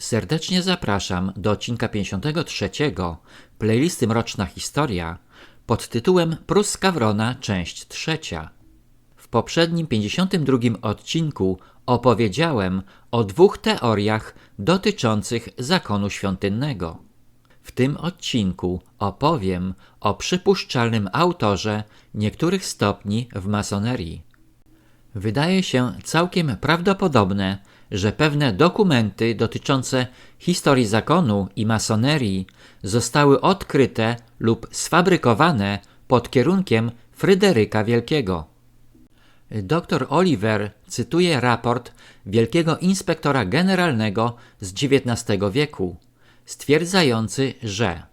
Serdecznie zapraszam do odcinka 53 playlisty Mroczna Historia pod tytułem Pruska Wrona, część 3. W poprzednim 52 odcinku opowiedziałem o 2 teoriach dotyczących zakonu świątynnego. W tym odcinku opowiem o przypuszczalnym autorze niektórych stopni w masonerii. Wydaje się całkiem prawdopodobne, że pewne dokumenty dotyczące historii zakonu i masonerii zostały odkryte lub sfabrykowane pod kierunkiem Fryderyka Wielkiego. Dr Oliver cytuje raport Wielkiego Inspektora Generalnego z XIX wieku, stwierdzający, że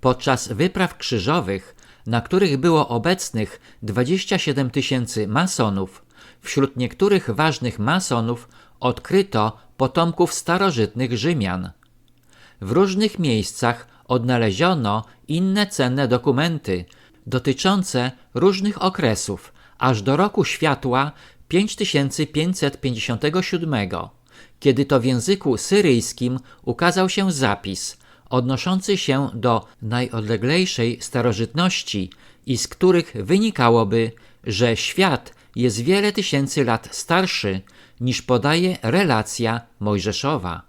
podczas wypraw krzyżowych, na których było obecnych 27 000 masonów, wśród niektórych ważnych masonów odkryto potomków starożytnych Rzymian. W różnych miejscach odnaleziono inne cenne dokumenty dotyczące różnych okresów, aż do roku światła 5557, kiedy to w języku syryjskim ukazał się zapis odnoszący się do najodleglejszej starożytności i z których wynikałoby, że świat jest wiele tysięcy lat starszy niż podaje relacja mojżeszowa.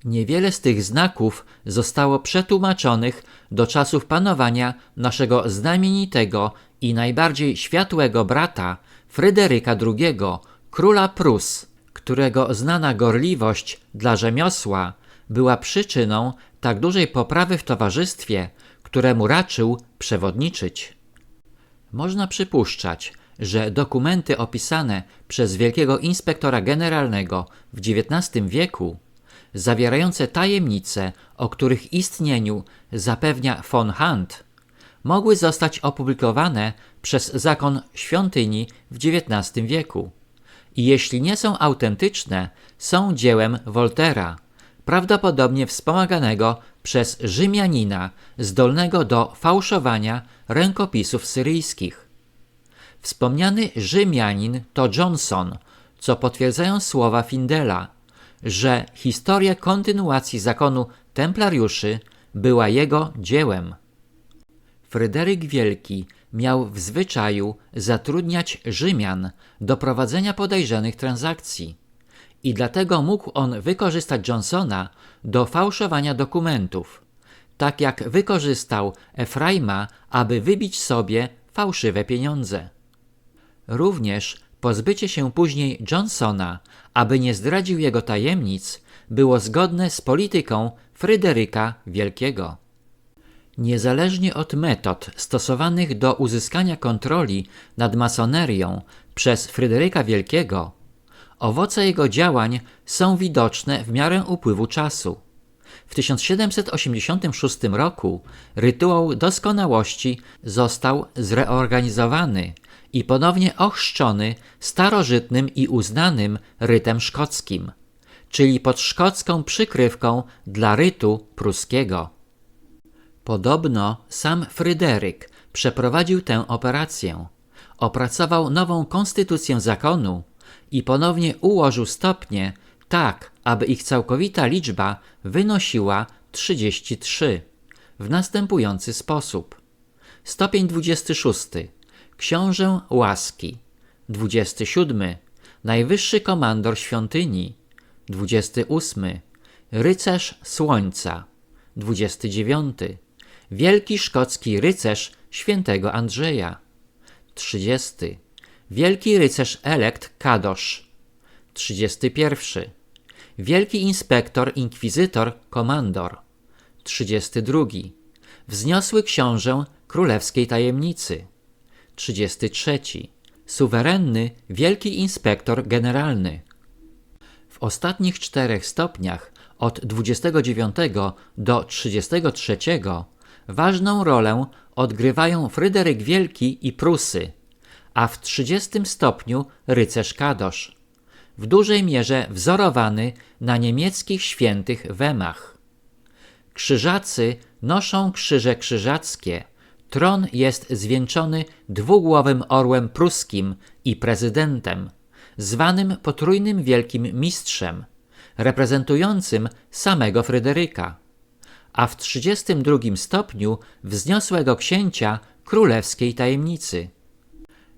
Niewiele z tych znaków zostało przetłumaczonych do czasów panowania naszego znamienitego i najbardziej światłego brata Fryderyka II, króla Prus, którego znana gorliwość dla rzemiosła była przyczyną tak dużej poprawy w towarzystwie, któremu raczył przewodniczyć. Można przypuszczać, że dokumenty opisane przez Wielkiego Inspektora Generalnego w XIX wieku, zawierające tajemnice, o których istnieniu zapewnia von Hunt, mogły zostać opublikowane przez zakon świątyni w XIX wieku i jeśli nie są autentyczne, są dziełem Woltera, prawdopodobnie wspomaganego przez Rzymianina zdolnego do fałszowania rękopisów syryjskich. Wspomniany Rzymianin to Johnson, co potwierdzają słowa Findela, że historia kontynuacji zakonu templariuszy była jego dziełem. Fryderyk Wielki miał w zwyczaju zatrudniać Rzymian do prowadzenia podejrzanych transakcji i dlatego mógł on wykorzystać Johnsona do fałszowania dokumentów, tak jak wykorzystał Efraima, aby wybić sobie fałszywe pieniądze. Również pozbycie się później Johnsona, aby nie zdradził jego tajemnic, było zgodne z polityką Fryderyka Wielkiego. Niezależnie od metod stosowanych do uzyskania kontroli nad masonerią przez Fryderyka Wielkiego, owoce jego działań są widoczne w miarę upływu czasu. W 1786 roku rytuał doskonałości został zreorganizowany i ponownie ochrzczony starożytnym i uznanym rytem szkockim, czyli pod szkocką przykrywką dla rytu pruskiego. Podobno sam Fryderyk przeprowadził tę operację, opracował nową konstytucję zakonu i ponownie ułożył stopnie tak, aby ich całkowita liczba wynosiła 33 w następujący sposób. Stopień 26. Książę łaski. 27. Najwyższy komandor świątyni. 28. Rycerz słońca. 29. Wielki szkocki rycerz świętego Andrzeja. 30. Wielki rycerz elekt Kadosz. 31. Wielki inspektor inkwizytor komandor. 32. Wzniosły książę królewskiej tajemnicy. 33. Suwerenny wielki inspektor generalny. W ostatnich 4 stopniach od 29 do 33 ważną rolę odgrywają Fryderyk Wielki i Prusy, a w 30 stopniu rycerz Kadosz, w dużej mierze wzorowany na niemieckich świętych Wemach. Krzyżacy noszą krzyże krzyżackie, tron jest zwieńczony dwugłowym orłem pruskim i prezydentem, zwanym potrójnym wielkim mistrzem, reprezentującym samego Fryderyka, a w 32 stopniu wzniosłego księcia królewskiej tajemnicy.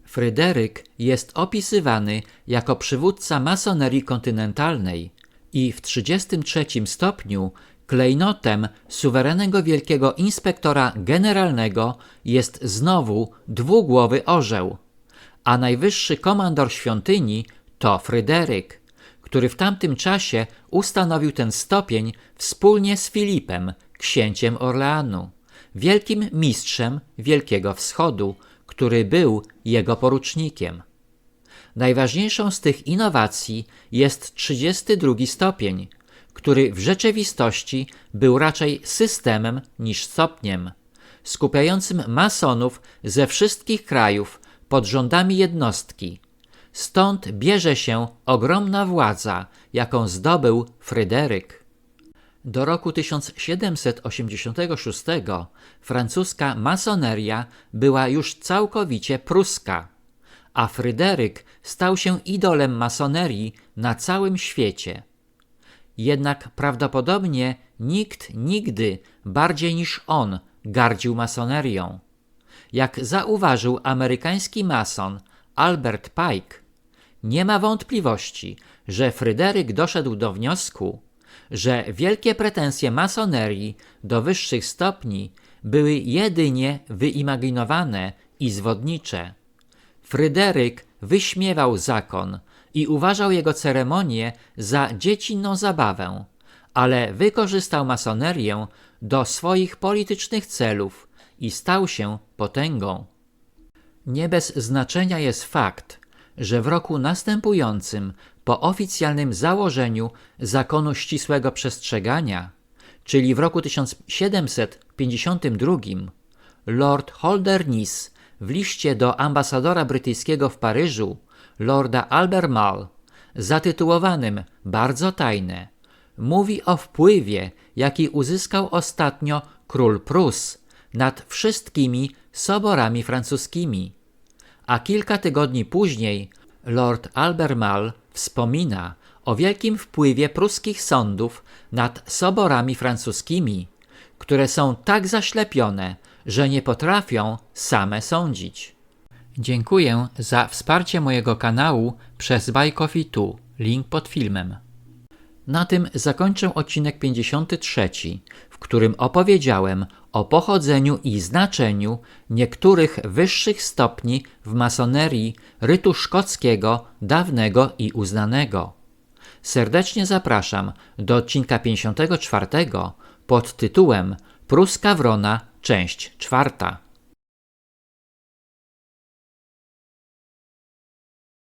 Fryderyk jest opisywany jako przywódca masonerii kontynentalnej i w 33 stopniu klejnotem suwerennego wielkiego inspektora generalnego jest znowu dwugłowy orzeł, a najwyższy komandor świątyni to Fryderyk, który w tamtym czasie ustanowił ten stopień wspólnie z Filipem, księciem Orleanu, wielkim mistrzem Wielkiego Wschodu, który był jego porucznikiem. Najważniejszą z tych innowacji jest 32 stopień, który w rzeczywistości był raczej systemem niż stopniem, skupiającym masonów ze wszystkich krajów pod rządami jednostki. Stąd bierze się ogromna władza, jaką zdobył Fryderyk. Do roku 1786 francuska masoneria była już całkowicie pruska, a Fryderyk stał się idolem masonerii na całym świecie. Jednak prawdopodobnie nikt nigdy bardziej niż on gardził masonerią. Jak zauważył amerykański mason Albert Pike, nie ma wątpliwości, że Fryderyk doszedł do wniosku, że wielkie pretensje masonerii do wyższych stopni były jedynie wyimaginowane i zwodnicze. Fryderyk wyśmiewał zakon i uważał jego ceremonię za dziecinną zabawę, ale wykorzystał masonerię do swoich politycznych celów i stał się potęgą. Nie bez znaczenia jest fakt, że w roku następującym po oficjalnym założeniu zakonu ścisłego przestrzegania, czyli w roku 1752, Lord Holdernesse w liście do ambasadora brytyjskiego w Paryżu, lorda Albemarle, zatytułowanym Bardzo tajne, mówi o wpływie, jaki uzyskał ostatnio król Prus nad wszystkimi soborami francuskimi. A kilka tygodni później lord Albemarle wspomina o wielkim wpływie pruskich sądów nad soborami francuskimi, które są tak zaślepione, że nie potrafią same sądzić. Dziękuję za wsparcie mojego kanału przez Buy Coffee 2, link pod filmem. Na tym zakończę odcinek 53, w którym opowiedziałem o pochodzeniu i znaczeniu niektórych wyższych stopni w masonerii rytu szkockiego dawnego i uznanego. Serdecznie zapraszam do odcinka 54 pod tytułem Pruska Wrona, część 4.